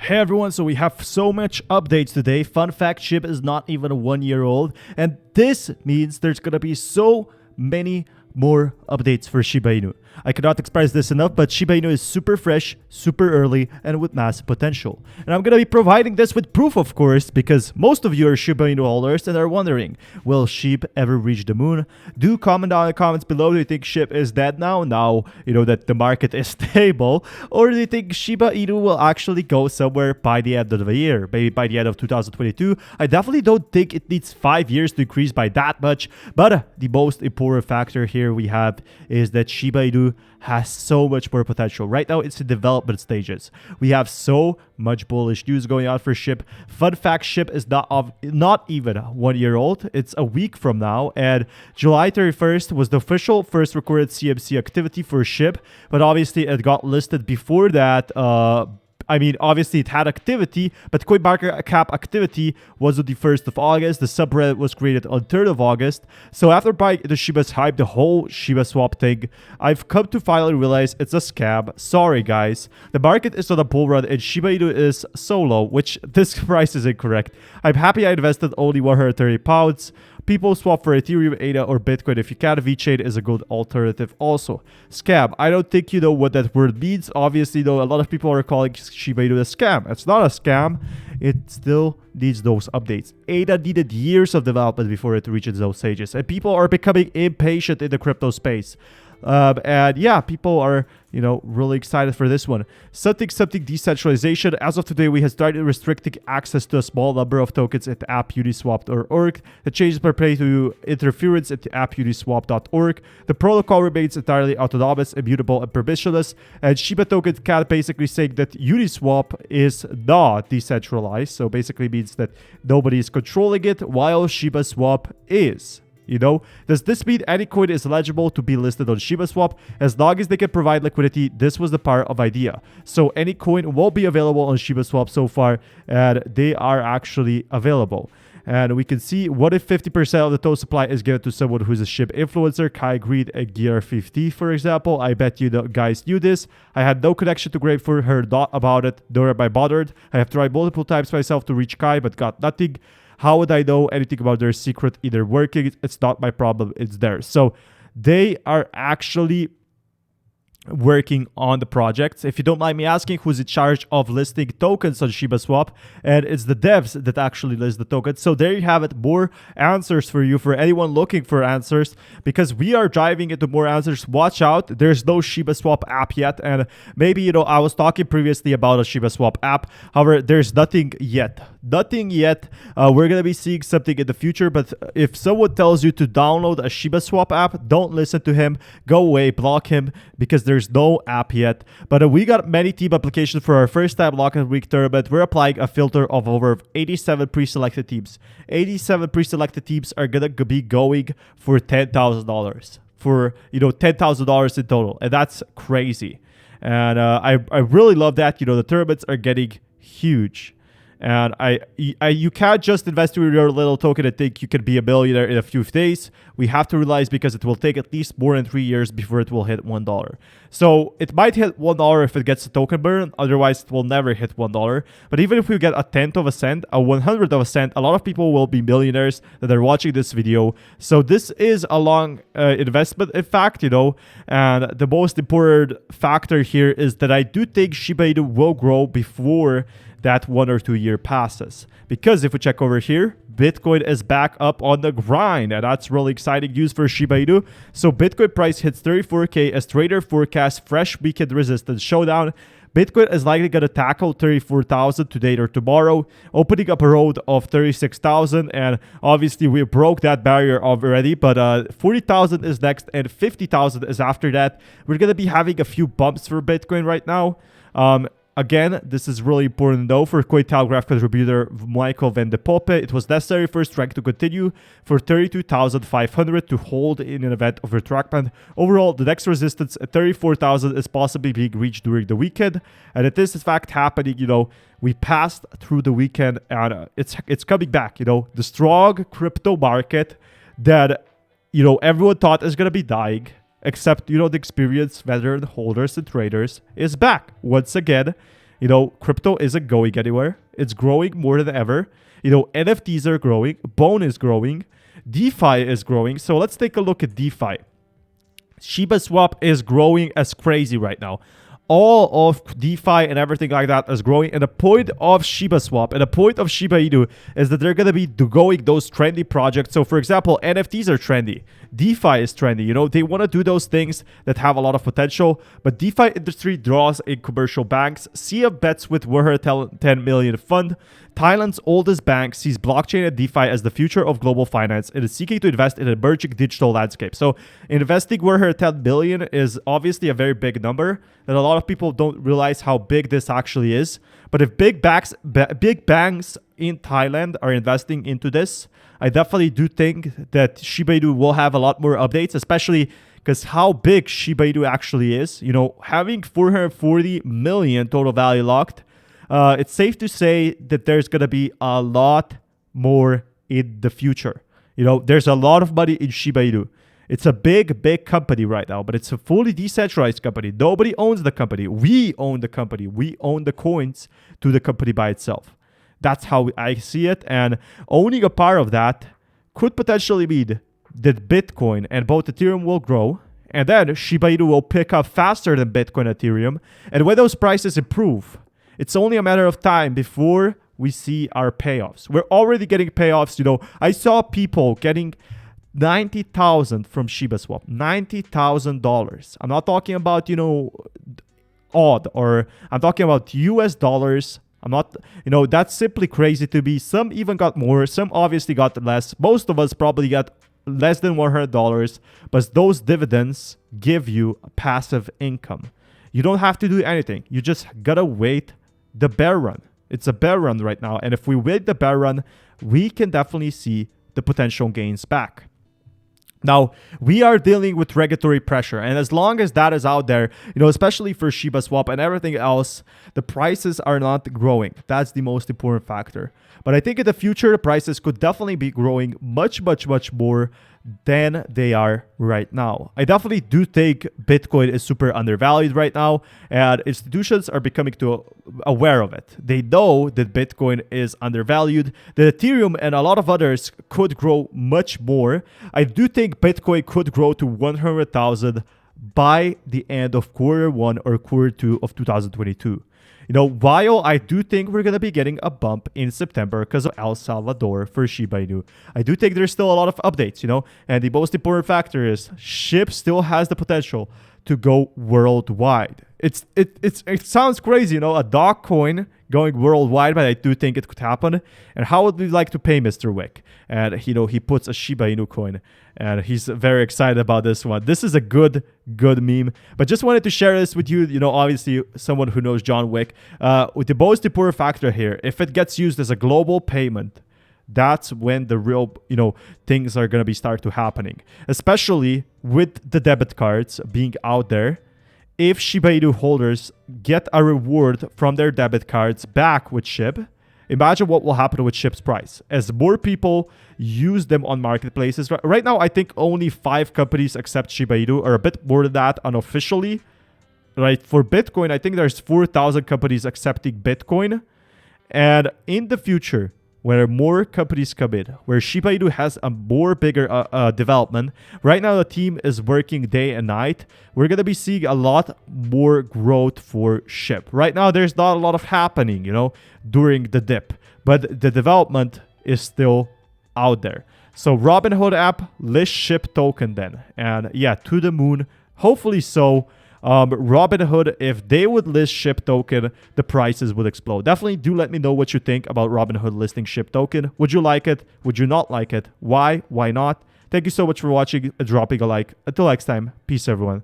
Hey everyone, so we have so much updates today. Fun fact, Shib is not even 1 year old, and this means there's gonna be so many more updates for Shiba Inu. I cannot express this enough, but Shiba Inu is super fresh, super early, and with massive potential. And I'm gonna be providing this with proof, of course, because most of you are Shiba Inu holders and are wondering, will Shib ever reach the moon? Do comment down in the comments below. Do you think Shib is dead now you know that the market is stable? Or do you think Shiba Inu will actually go somewhere by the end of the year? Maybe by the end of 2022? I definitely don't think it needs 5 years to increase by that much, but the most important factor here we have is that Shiba Inu has so much more potential. Right now, it's in development stages. We have so much bullish news going on for Shib. Fun fact, Shib is not even 1 year old. It's a week from now, and July 31st was the official first recorded CMC activity for Shib, but obviously it got listed before that. Obviously it had activity, but CoinMarketCap activity was on the 1st of August. The subreddit was created on 3rd of August. So after buying the Shiba's hype, the whole Shiba swap thing, I've come to finally realize it's a scam. Sorry, guys. The market is on a bull run and Shiba Inu is so low, which this price is incorrect. I'm happy I invested only 130 pounds. People swap for Ethereum, ADA, or Bitcoin if you can. VeChain is a good alternative also. Scam. I don't think you know what that word means. Obviously, though, a lot of people are calling Shiba Inu a scam. It's not a scam. It still needs those updates. ADA needed years of development before it reaches those stages. And people are becoming impatient in the crypto space. And yeah, people are, really excited for this one. Something decentralization. As of today, we have started restricting access to a small number of tokens at the app Uniswap.org. The changes pertain to interference at the app Uniswap.org. The protocol remains entirely autonomous, immutable, and permissionless. And Shiba token can basically say that Uniswap is not decentralized. So basically means that nobody is controlling it, while Shiba Swap is. Does this mean any coin is eligible to be listed on ShibaSwap? As long as they can provide liquidity, this was the part of idea. So any coin won't be available on ShibaSwap so far, and they are actually available. And we can see, what if 50% of the total supply is given to someone who's a Shib influencer, Kai Greed and Gear50, for example? I bet you guys knew this. I had no connection to Grateful, heard not about it, nor am I bothered. I have tried multiple times myself to reach Kai, but got nothing. How would I know anything about their secret either working? It's not my problem, it's theirs. So they are actually working on the projects. If you don't mind me asking, who's in charge of listing tokens on ShibaSwap? And it's the devs that actually list the tokens. So there you have it, more answers for you, for anyone looking for answers, because we are driving into more answers. Watch out, there's no ShibaSwap app yet, and maybe I was talking previously about a ShibaSwap app. However, there's nothing yet. We're gonna be seeing something in the future, but if someone tells you to download a ShibaSwap app, don't listen to him. Go away, block him, because there's no app yet. But we got many team applications for our first time lock-in week tournament. We're applying a filter of over 87 pre-selected teams. 87 pre-selected teams are gonna be going for $10,000. For $10,000 in total, and that's crazy. And I really love that. The tournaments are getting huge. And you can't just invest in your little token and think you can be a millionaire in a few days. We have to realize, because it will take at least more than 3 years before it will hit $1. So it might hit $1 if it gets a token burn. Otherwise, it will never hit $1. But even if we get a tenth of a cent, a 100th of a cent, a lot of people will be millionaires that are watching this video. So this is a long investment, in fact, And the most important factor here is that I do think Shiba Inu will grow before that 1 or 2 year passes. Because if we check over here, Bitcoin is back up on the grind, and that's really exciting news for Shiba Inu. So Bitcoin price hits 34K as trader forecasts fresh weekend resistance showdown. Bitcoin is likely going to tackle 34,000 today or tomorrow, opening up a road of 36,000. And obviously, we broke that barrier already, but 40,000 is next and 50,000 is after that. We're going to be having a few bumps for Bitcoin right now. Again, this is really important though for Cointelegraph contributor Michael Van de Poppe. It was necessary for strength to continue for 32,500 to hold in an event of retractment. Overall, the next resistance at 34,000 is possibly being reached during the weekend. And if this is in fact happening, we passed through the weekend and it's coming back, the strong crypto market that, everyone thought is going to be dying. Except, the experienced veteran holders and traders is back once again. Crypto isn't going anywhere. It's growing more than ever. NFTs are growing. Bone is growing. DeFi is growing. So let's take a look at DeFi. Shiba Swap is growing as crazy right now. All of DeFi and everything like that is growing. And the point of Shiba Swap and the point of Shiba Inu is that they're going to be going those trendy projects. So for example, NFTs are trendy. DeFi is trendy. They want to do those things that have a lot of potential. But DeFi industry draws in commercial banks. CF bets with Warher 10 million fund. Thailand's oldest bank sees blockchain and DeFi as the future of global finance. It is seeking to invest in an emerging digital landscape. So investing Warher 10 billion is obviously a very big number, and a lot of people don't realize how big this actually is. But if big banks in Thailand are investing into this, I definitely do think that Shiba Inu will have a lot more updates, especially because how big Shiba Inu actually is. Having 440 million total value locked, it's safe to say that there's going to be a lot more in the future. There's a lot of money in Shiba Inu. It's a big company right now, but it's a fully decentralized company. Nobody owns the company. We own the company. We own the coins to the company by itself. That's how I see it. And owning a part of that could potentially mean that Bitcoin and both Ethereum will grow. And then Shiba Inu will pick up faster than Bitcoin and Ethereum. And when those prices improve, it's only a matter of time before we see our payoffs. We're already getting payoffs. I saw people getting $90,000 from Shiba Swap. $90,000. I'm not talking about, odd, or I'm talking about US dollars. I'm not, that's simply crazy to me. Some even got more. Some obviously got less. Most of us probably got less than $100. But those dividends give you passive income. You don't have to do anything. You just gotta wait the bear run. It's a bear run right now. And if we wait the bear run, we can definitely see the potential gains back. Now, we are dealing with regulatory pressure. And as long as that is out there, especially for Shiba Swap and everything else, the prices are not growing. That's the most important factor. But I think in the future, the prices could definitely be growing much more than they are right now. I definitely do think Bitcoin is super undervalued right now, and institutions are becoming aware of it. They know that Bitcoin is undervalued, that Ethereum and a lot of others could grow much more. I do think Bitcoin could grow to 100,000 by the end of Q1 or Q2 of 2022. While I do think we're going to be getting a bump in September because of El Salvador for Shiba Inu, I do think there's still a lot of updates, and the most important factor is Shib still has the potential to go worldwide. It sounds crazy, a dog coin going worldwide, but I do think it could happen. And how would we like to pay Mr. Wick? And he puts a Shiba Inu coin, and he's very excited about this one. This is a good meme, but just wanted to share this with you. Obviously someone who knows John Wick. With the most important factor here, if it gets used as a global payment, that's when the real, things are going to start to happening, especially with the debit cards being out there. If Shiba Inu holders get a reward from their debit cards back with Shib, imagine what will happen with Shib's price as more people use them on marketplaces. Right now, I think only 5 companies accept Shiba Inu, or a bit more than that unofficially. Right? For Bitcoin, I think there's 4,000 companies accepting Bitcoin. And in the future, where more companies come in, where Shiba Inu has a more bigger development. Right now, the team is working day and night. We're going to be seeing a lot more growth for Shib. Right now, there's not a lot of happening, during the dip. But the development is still out there. So Robinhood app, list Shib token then. And yeah, to the moon. Hopefully so. Robinhood, if they would list Shib token, the prices would explode. Definitely do let me know what you think about Robinhood listing Shib token. Would you like it? Would you not like it? Why? Why not? Thank you so much for watching and dropping a like. Until next time, peace everyone.